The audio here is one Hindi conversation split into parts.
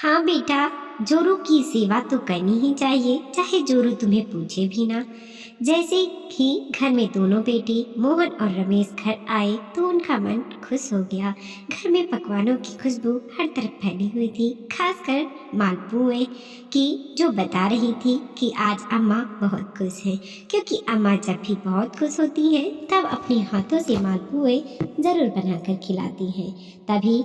हाँ बेटा, जोरू की सेवा तो करनी ही चाहिए, चाहे जोरू तुम्हें पूछे भी ना। जैसे ही घर में दोनों बेटे मोहन और रमेश घर आए तो उनका मन खुश हो गया। घर में पकवानों की खुशबू हर तरफ फैली हुई थी, खासकर मालपुए की, जो बता रही थी कि आज अम्मा बहुत खुश हैं, क्योंकि अम्मा जब भी बहुत खुश होती हैं तब अपने हाथों से मालपुए जरूर बनाकर खिलाती हैं। तभी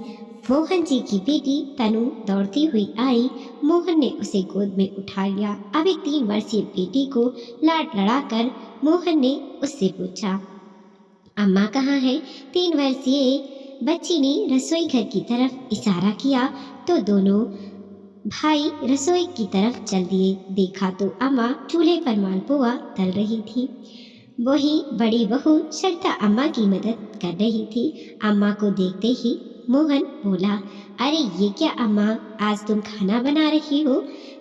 मोहन जी की बेटी तनु दौड़ती हुई आई। मोहन ने उसे गोद में उठा लिया। अभी 3 वर्षीय बेटी को लाड लड़ाकर मोहन ने उससे पूछा, अम्मा कहाँ है? 3 वर्षीय बच्ची ने रसोई घर की तरफ इशारा किया तो दोनों भाई रसोई की तरफ चल दिए। देखा तो अम्मा चूल्हे पर मालपुआ तल रही थी। वही बड़ी बहू सरिता अम्मा की मदद कर रही थी। अम्मा को देखते ही मोहन बोला, अरे ये क्या अम्मा, आज तुम खाना बना रही हो?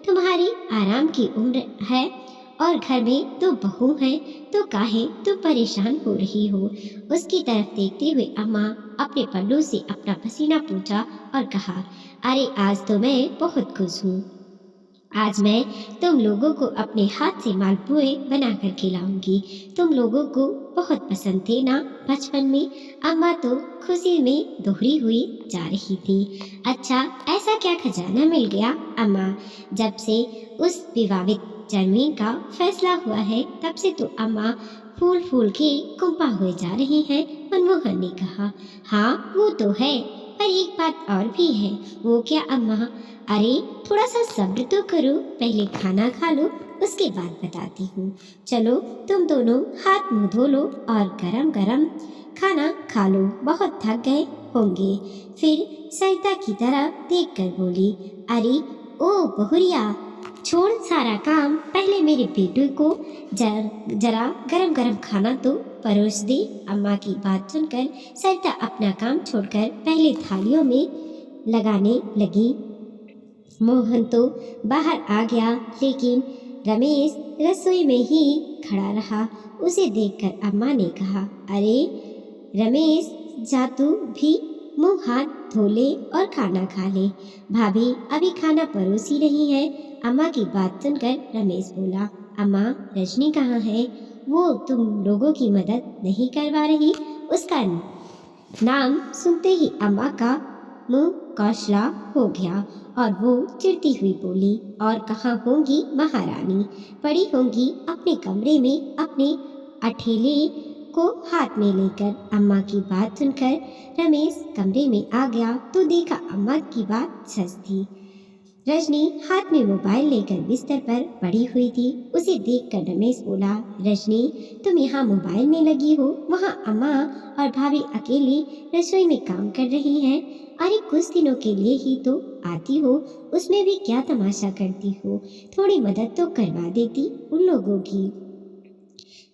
तुम्हारी आराम की उम्र है और घर में 2 बहू हैं, तो काहे तुम परेशान हो रही हो? उसकी तरफ देखते हुए अम्मा अपने पल्लू से अपना पसीना पोंछा और कहा, अरे आज तो मैं बहुत खुश हूँ। आज मैं तुम लोगों को अपने हाथ से मालपुए बनाकर खिलाऊंगी। तुम लोगों को बहुत पसंद थे ना बचपन में? अम्मा तो खुशी में दोहरी हुई जा रही थी। अच्छा, ऐसा क्या खजाना मिल गया अम्मा? जब से उस विवाहित जमीन का फैसला हुआ है तब से तो अम्मा फूल फूल के कुंपा हुए जा रही हैं। मनमोहन ने कहा, हाँ वो तो है, पर एक बात और भी है। वो क्या अम्मा? अरे थोड़ा सा सब्र तो करो, पहले खाना खा लो, उसके बाद बताती हूँ। चलो तुम दोनों हाथ मुंह धो लो और गरम गरम खाना खा लो, बहुत थक गए होंगे। फिर सरिता की तरफ देखकर बोली, अरे ओ बहुरिया, छोड़ सारा काम, पहले मेरे बेटे को जरा गरम गरम खाना तो परोस दे। अम्मा की बात सुनकर सरिता अपना काम छोड़कर पहले थालियों में लगाने लगी। मोहन तो बाहर आ गया, लेकिन रमेश रसोई में ही खड़ा रहा। उसे देखकर अम्मा ने कहा, अरे रमेश, जा तू भी मुंह हाथ धो ले और खाना खा ले। भाभी अभी खाना परोस ही रही है। अम्मा की बात सुनकर रमेश बोला, अम्मा रजनी कहाँ है? वो तुम लोगों की मदद नहीं करवा रही? उसका नाम सुनते ही अम्मा का मुंह कौशला हो गया और वो चिढ़ती हुई बोली, और कहाँ होंगी महारानी? पड़ी होंगी अपने कमरे में अपने अठेले को हाथ में लेकर। अम्मा की बात सुनकर रमेश कमरे में आ गया तो देखा अम्मा की बात सच थी। रजनी हाथ में मोबाइल लेकर बिस्तर पर पड़ी हुई थी। उसे देखकर रमेश बोला, रजनी तुम यहाँ मोबाइल में लगी हो, वहाँ अम्मा और भाभी अकेली रसोई में काम कर रही हैं। अरे कुछ दिनों के लिए ही तो आती हो, उसमें भी क्या तमाशा करती हो? थोड़ी मदद तो करवा देती उन लोगों की।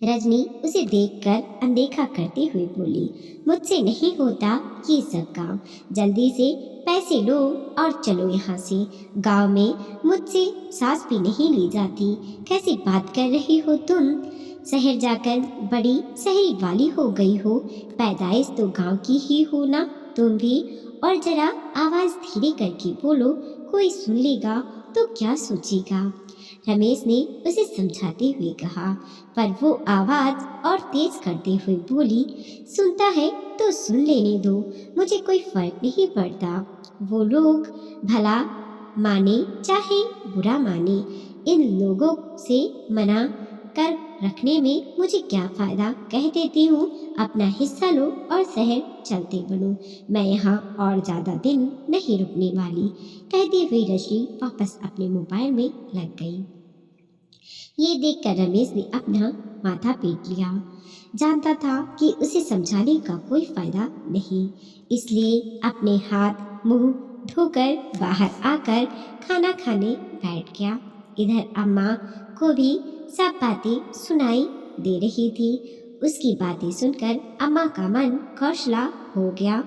रजनी उसे देखकर अनदेखा करते हुए बोली, मुझसे नहीं होता ये सब काम, जल्दी से पैसे लो और चलो यहाँ से। गांव में मुझसे सास भी नहीं ली जाती। कैसी बात कर रही हो तुम? शहर जाकर बड़ी शहरी वाली हो गई हो। पैदाइश तो गांव की ही हो ना तुम भी? और जरा आवाज धीरे करके बोलो, कोई सुन लेगा तो क्या सोचेगा? रमेश ने उसे समझाते हुए कहा, पर वो आवाज और तेज करते हुए बोली, सुनता है तो सुन लेने दो, मुझे कोई फर्क नहीं पड़ता। वो लोग भला माने चाहे बुरा माने, इन लोगों से मना कर रखने में मुझे क्या फायदा? कह देती हूँ अपना हिस्सा लो और शहर चलते बनो। मैं यहाँ और ज्यादा दिन नहीं रुकने वाली। कहती हुई रजनी वापस अपने मोबाइल में लग गई। ये देखकर रमेश ने अपना माथा पीट लिया। जानता था कि उसे समझाने का कोई फायदा नहीं, इसलिए अपने हाथ मुंह धोकर बाहर आकर खाना खाने बैठ गया। इधर अम्मा को भी सब बातें सुनाई दे रही थी। उसकी बातें सुनकर अम्मा का मन खौसला हो गया।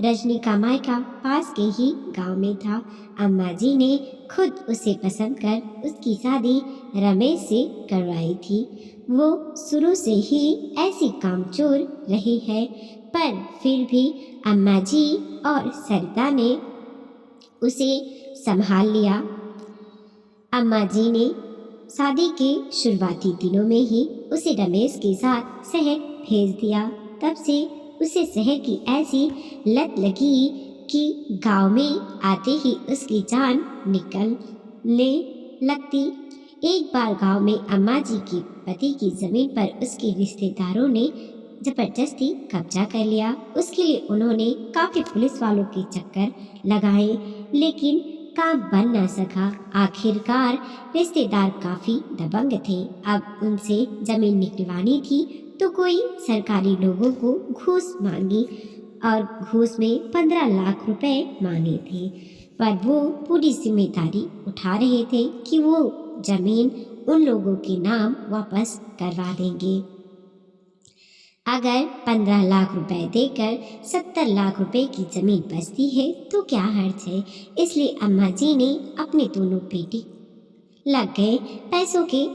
रजनी का मायका पास के ही गांव में था। अम्मा जी ने खुद उसे पसंद कर उसकी शादी रमेश से करवाई थी। वो शुरू से ही ऐसी कामचोर रही है, पर फिर भी अम्मा जी और सरिता ने उसे संभाल लिया। अम्मा जी ने शादी के शुरुआती दिनों में ही उसे रमेश के साथ शहर भेज दिया। तब से उसे शहर की ऐसी लत लगी कि गांव में आते ही उसकी जान निकलने लगती। एक बार गांव में अम्मा जी के पति की जमीन पर उसके रिश्तेदारों ने जबरदस्ती कब्जा कर लिया। उसके लिए उन्होंने काफी पुलिस वालों के चक्कर लगाए, लेकिन काम बन न सका। आखिरकार रिश्तेदार काफी दबंग थे। अब उनसे जमीन निकलवानी थी तो कोई सरकारी लोगों को घूस मांगी और घूस में 15 लाख रुपए मांगे थे। पर वो पूरी जिम्मेदारी उठा रहे थे कि वो जमीन उन लोगों के नाम वापस करवा देंगे। अगर 15 लाख रुपए देकर 70 लाख रुपए की जमीन बचती है तो क्या हर्ज है। इसलिए अम्मा जी ने अपने दोनों बेटे लग गए पैसों के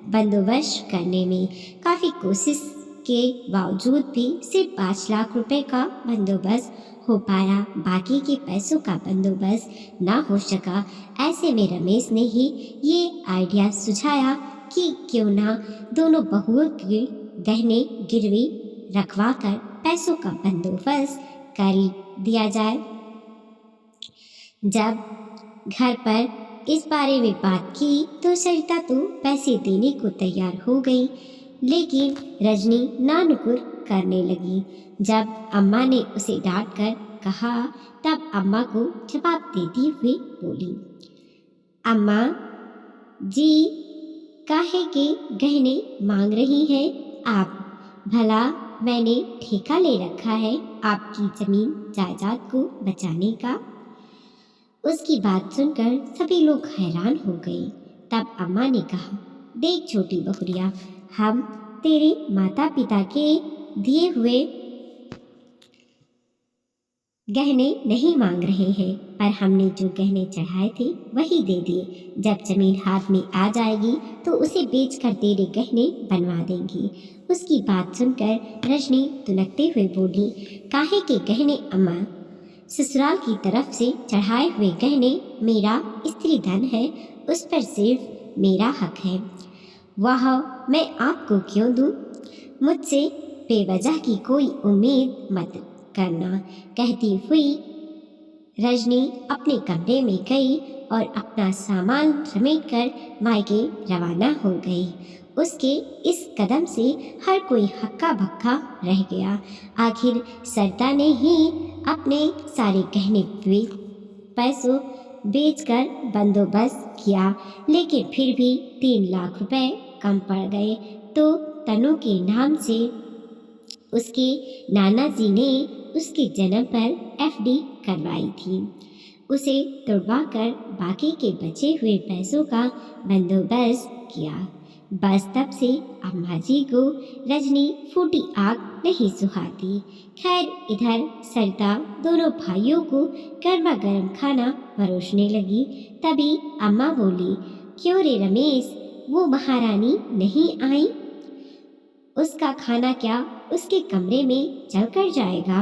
बंदोबस्त करने में। काफी कोशिश के बावजूद भी सिर्फ 5 लाख रुपए का बंदोबस्त हो पाया। बाकी के पैसों का बंदोबस्त ना हो सका। ऐसे में रमेश ने ही ये आइडिया सुझाया कि क्यों ना दोनों बहुओं के गहने गिरवी रखवा कर पैसों का बंदोबस्त कर दिया जाए। जब घर पर इस बारे में बात की तो सरिता तो पैसे देने को तैयार हो गई, लेकिन रजनी नानुकुर करने लगी। जब अम्मा ने उसे डांट कर कहा तब अम्मा को जवाब देती हुई बोली, अम्मा जी काहे के गहने मांग रही हैं आप? भला मैंने ठेका ले रखा है आपकी जमीन जायदाद को बचाने का। उसकी बात सुनकर सभी लोग हैरान हो गए। तब अम्मा ने कहा, देख छोटी बहुरिया, हम तेरे माता पिता के दिए हुए गहने नहीं मांग रहे हैं, पर हमने जो गहने चढ़ाए थे वही दे दिए। जब जमीन हाथ में आ जाएगी तो उसे बेचकर तेरे गहने बनवा देंगे। उसकी बात सुनकर रजनी तुनकते हुए बोली, काहे के गहने अम्मा? ससुराल की तरफ से चढ़ाए हुए गहने मेरा स्त्री धन है, उस पर सिर्फ मेरा हक है। वह मैं आपको क्यों दूं? मुझसे बेवजह की कोई उम्मीद मत करना। कहती हुई रजनी अपने कमरे में गई और अपना सामान समेटकर मायके रवाना हो गई। उसके इस कदम से हर कोई हक्का बक्का रह गया। आखिर सरिता ने ही अपने सारे गहने पैसों बेचकर बंदोबस्त किया, लेकिन फिर भी 3 लाख रुपए कम पड़ गए। तो तनु के नाम से उसके नाना जी ने उसके जन्म पर एफडी करवाई थी। उसे तुड़वाकर बाकी के बचे हुए पैसों का बंदोबस्त किया। बस तब से अम्मा जी को रजनी फूटी आग नहीं सुहाती। खैर इधर सरिता दोनों भाइयों को गर्मा गर्म खाना परोसने लगी। तभी अम्मा बोली, क्यों रे रमेश, वो महारानी नहीं आई? उसका खाना क्या उसके कमरे में चलकर जाएगा?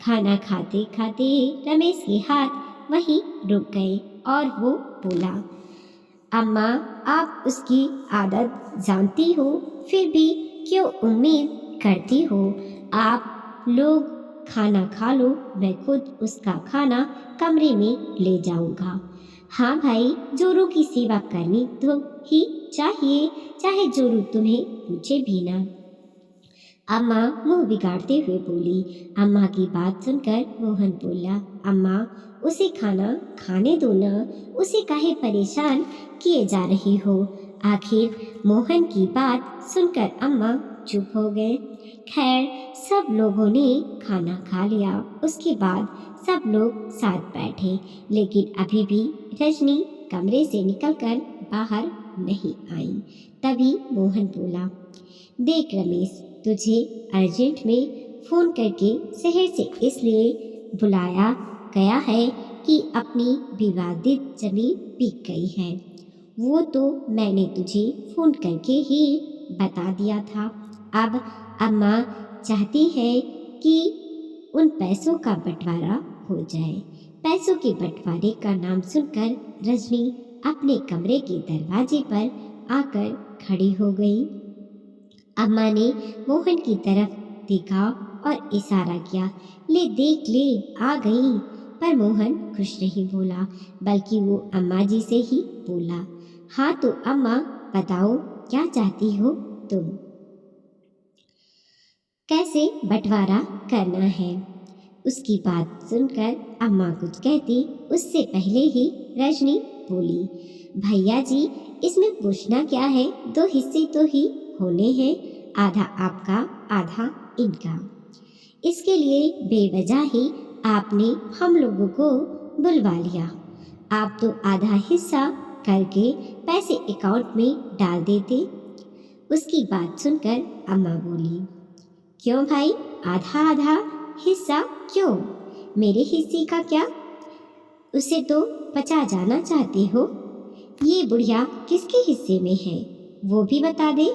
खाना खाते खाते रमेश के हाथ वहीं रुक गए और वो बोला, अम्मा आप उसकी आदत जानती हो, फिर भी क्यों उम्मीद करती हो? आप लोग खाना खा लो, मैं खुद उसका खाना कमरे में ले जाऊंगा। हाँ भाई, जोरू की सेवा करनी तो ही चाहिए, चाहे जोरू तुम्हें पूछे भी ना। अम्मा मुंह बिगाड़ते हुए बोली। अम्मा की बात सुनकर मोहन बोला, अम्मा उसे खाना खाने दो ना, उसे काहे परेशान किए जा रही हो? आखिर मोहन की बात सुनकर अम्मा चुप हो गए। खैर सब लोगों ने खाना खा लिया। उसके बाद सब लोग साथ बैठे, लेकिन अभी भी रजनी कमरे से निकलकर बाहर नहीं आई। तभी मोहन बोला, देख रमेश, तुझे अर्जेंट में फ़ोन करके शहर से इसलिए बुलाया गया है कि अपनी विवादित जमीन बिक गई है। वो तो मैंने तुझे फ़ोन करके ही बता दिया था। अब अम्मा चाहती है कि उन पैसों का बंटवारा हो जाए। पैसों के बंटवारे का नाम सुनकर रजनी अपने कमरे के दरवाजे पर आकर खड़ी हो गई। अम्मा ने मोहन की तरफ देखा और इशारा किया, ले देख ले, आ गई। पर मोहन कुछ नहीं बोला, बल्कि वो अम्मा जी से ही बोला, हाँ तो अम्मा बताओ क्या चाहती हो तुम, कैसे बंटवारा करना है। उसकी बात सुनकर अम्मा कुछ कहती उससे पहले ही रजनी बोली, भैया जी इसमें पूछना क्या है, दो हिस्से तो ही होने हैं, आधा आपका आधा इनका। इसके लिए बेवजह ही आपने हम लोगों को बुलवा लिया। आप तो आधा हिस्सा करके पैसे अकाउंट में डाल देते। उसकी बात सुनकर अम्मा बोली, क्यों भाई, आधा आधा हिस्सा क्यों, मेरे हिस्से का क्या, उसे तो बचा जाना चाहते हो। ये बुढ़िया किसके हिस्से में है वो भी बता दे।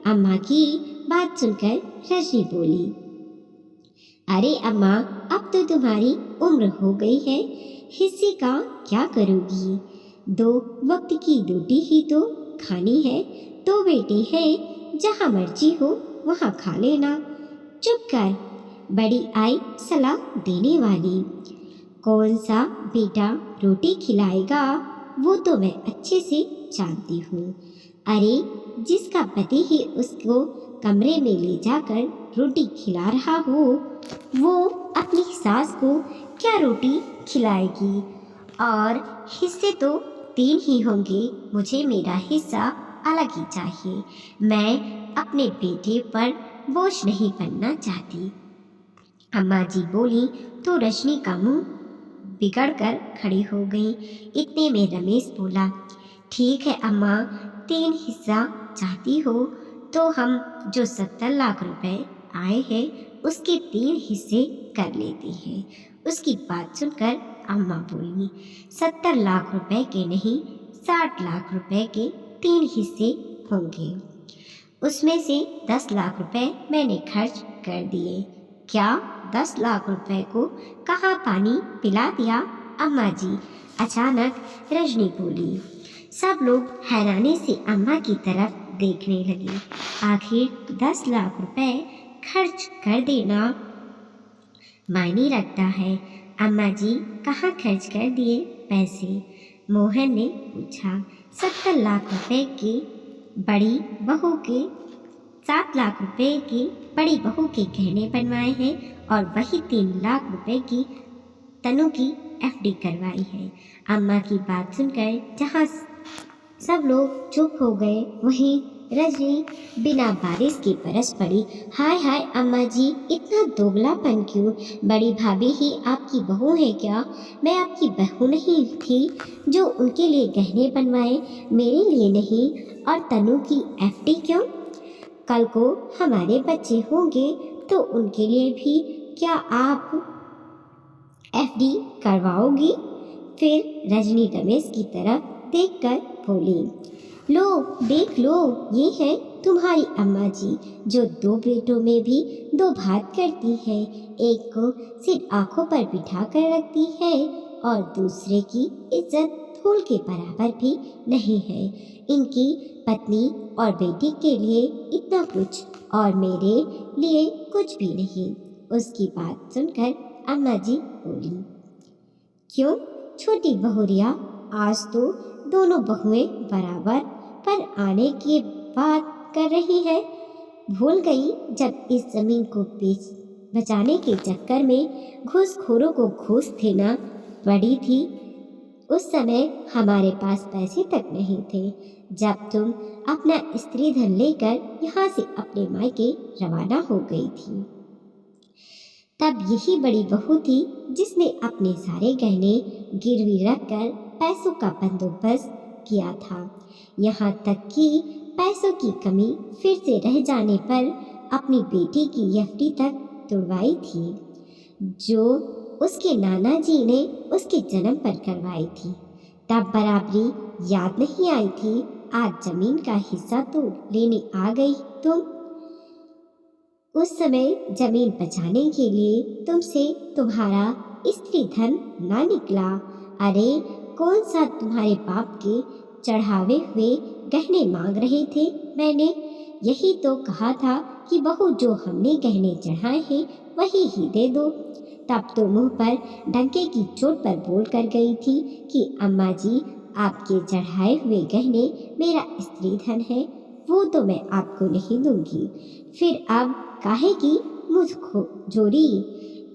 अम्मा की बात सुनकर रजनी बोली, अरे अम्मा अब तो तुम्हारी उम्र हो गई है, हिस्से का क्या करोगी, दो वक्त की रोटी ही तो खानी है, दो बेटे हैं, जहाँ मर्जी हो वहाँ खा लेना। चुप कर, बड़ी आई सलाह देने वाली, कौन सा बेटा रोटी खिलाएगा वो तो मैं अच्छे से जानती हूँ। अरे जिसका पति ही उसको कमरे में ले जाकर रोटी खिला रहा हो, वो अपनी सास को क्या रोटी खिलाएगी। और हिस्से तो तीन ही होंगे, मुझे मेरा हिस्सा अलग ही चाहिए, मैं अपने बेटे पर बोझ नहीं बनना चाहती। अम्मा जी बोली तो रजनी का मुंह बिगड़ कर खड़ी हो गई। इतने में रमेश बोला, ठीक है अम्मा, तीन हिस्सा चाहती हो तो हम जो 70 लाख रुपए आए हैं उसके तीन हिस्से कर लेते हैं। उसकी बात सुनकर अम्मा बोली, 70 लाख रुपए के नहीं, 60 लाख रुपए के तीन हिस्से होंगे, उसमें से 10 लाख रुपए मैंने खर्च कर दिए। क्या 10 लाख रुपए को कहाँ पानी पिला दिया अम्मा जी, अचानक रजनी बोली। सब लोग हैरानी से अम्मा की तरफ देखने लगे। आखिर 10 लाख रुपए खर्च कर देना मायने रखता है। अम्मा जी कहाँ खर्च कर दिए पैसे, मोहन ने पूछा। 70 लाख रुपए की बड़ी बहू के 7 लाख रुपए की बड़ी बहू के गहने बनवाए हैं और वही 3 लाख रुपए की तनु की एफडी करवाई है। अम्मा की बात सुनकर जहाँ सब लोग चुप हो गए, वहीं रजनी बिना बारिश के बरस पड़ी। हाय हाय अम्मा जी, इतना दोगलापन क्यों, बड़ी भाभी ही आपकी बहू है क्या, मैं आपकी बहू नहीं थी जो उनके लिए गहने बनवाए, मेरे लिए नहीं, और तनु की एफडी क्यों, कल को हमारे बच्चे होंगे तो उनके लिए भी क्या आप एफडी करवाओगी। फिर रजनी रमेश की तरफ देखकर बोली, लो देख लो, ये है तुम्हारी अम्मा जी जो दो बेटों में भी दो भात करती है, एक को सिर्फ आंखों पर बिठा कर रखती है और दूसरे की इज्जत धूल के बराबर भी नहीं है। इनकी पत्नी और बेटी के लिए इतना कुछ और मेरे लिए कुछ भी नहीं। उसकी बात सुनकर अम्मा जी बोली, क्यों छोटी बहुरिया, आज तो दोनों बहुएं बराबर पर आने की बात कर रही है, भूल गई जब इस जमीन को बचाने के चक्कर में घूसखोरों को घूस देना पड़ी थी, उस समय हमारे पास पैसे तक नहीं थे जब तुम अपना स्त्री धन लेकर यहाँ से अपने मायके रवाना हो गई थी। तब यही बड़ी बहू थी जिसने अपने सारे गहने गिरवी रखकर पैसों का बंदोबस्त किया था। यहाँ तक कि पैसों की कमी फिर से रह जाने पर अपनी बेटी की एफडी तक तुड़वाई थी जो उसके नाना जी ने उसके जन्म पर करवाई थी। तब बराबरी याद नहीं आई थी, आज जमीन का हिस्सा तो लेने आ गई तुम। उस समय जमीन बचाने के लिए तुमसे तुम्हारा स्त्री धन ना निकला। अरे कौन सा तुम्हारे बाप के चढ़ावे हुए गहने मांग रहे थे? मैंने यही तो कहा था कि बहू जो हमने गहने चढ़ाए हैं वही ही दे दो। तब तो मुंह पर डंके की चोट पर बोल कर गई थी कि अम्मा जी आपके चढ़ाए हुए गहने मेरा स्त्री धन है, वो तो मैं आपको नहीं दूंगी। फिर अब काहे की मुझ खो जोरी?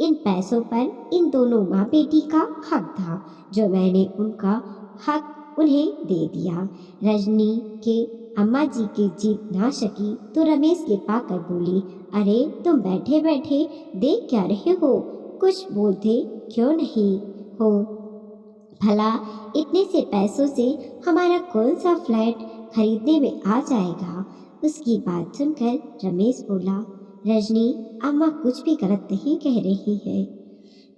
इन पैसों पर इन दोनों माँ बेटी का हक था, जो मैंने उनका हक उन्हें दे दिया। रजनी के अम्मा जी की जीत ना सकी तो रमेश लिपा कर बोली, अरे तुम बैठे बैठे देख क्या रहे हो? कुछ बोलते क्यों नहीं हो? भला इतने से पैसों से हमारा कौन सा फ्लैट खरीदने में आ जाएगा? उसकी बात सुनकर रमेश बोला, रजनी अम्मा कुछ भी गलत नहीं कह रही है।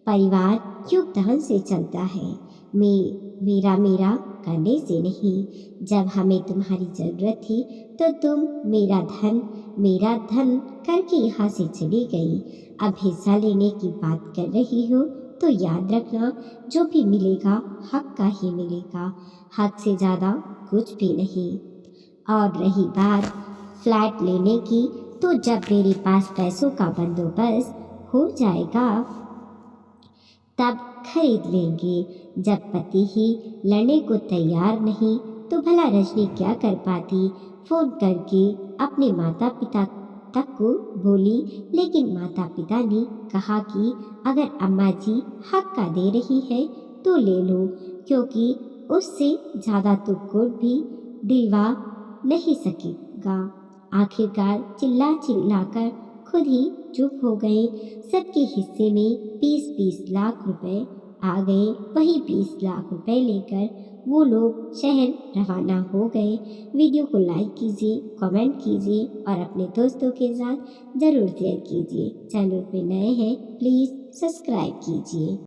परिवार योगदान से चलता है, मेरा मेरा करने से नहीं। जब हमें तुम्हारी जरूरत थी तो तुम मेरा धन करके यहाँ से चली गई। अब हिस्सा लेने की बात कर रही हो तो याद रखना, जो भी मिलेगा हक का ही मिलेगा, हक से ज़्यादा कुछ भी नहीं। और रही बात फ्लैट लेने की, तो जब मेरे पास पैसों का बंदोबस्त हो जाएगा तब खरीद लेंगे। जब पति ही लड़ने को तैयार नहीं तो भला रजनी क्या कर पाती? फोन करके अपने माता पिता तक को बोली, लेकिन माता पिता ने कहा कि अगर अम्मा जी हक का दे रही है तो ले लो, क्योंकि उससे ज़्यादा तो कोर्ट भी दिलवा नहीं सकेगा। आखिरकार चिल्ला चिल्लाकर खुद ही चुप हो गए। सबके हिस्से में 20-20 लाख रुपए आ गए। वही 20 लाख रुपए लेकर वो लोग शहर रवाना हो गए। वीडियो को लाइक कीजिए, कमेंट कीजिए और अपने दोस्तों के साथ ज़रूर शेयर कीजिए। चैनल पे नए हैं प्लीज़ सब्सक्राइब कीजिए।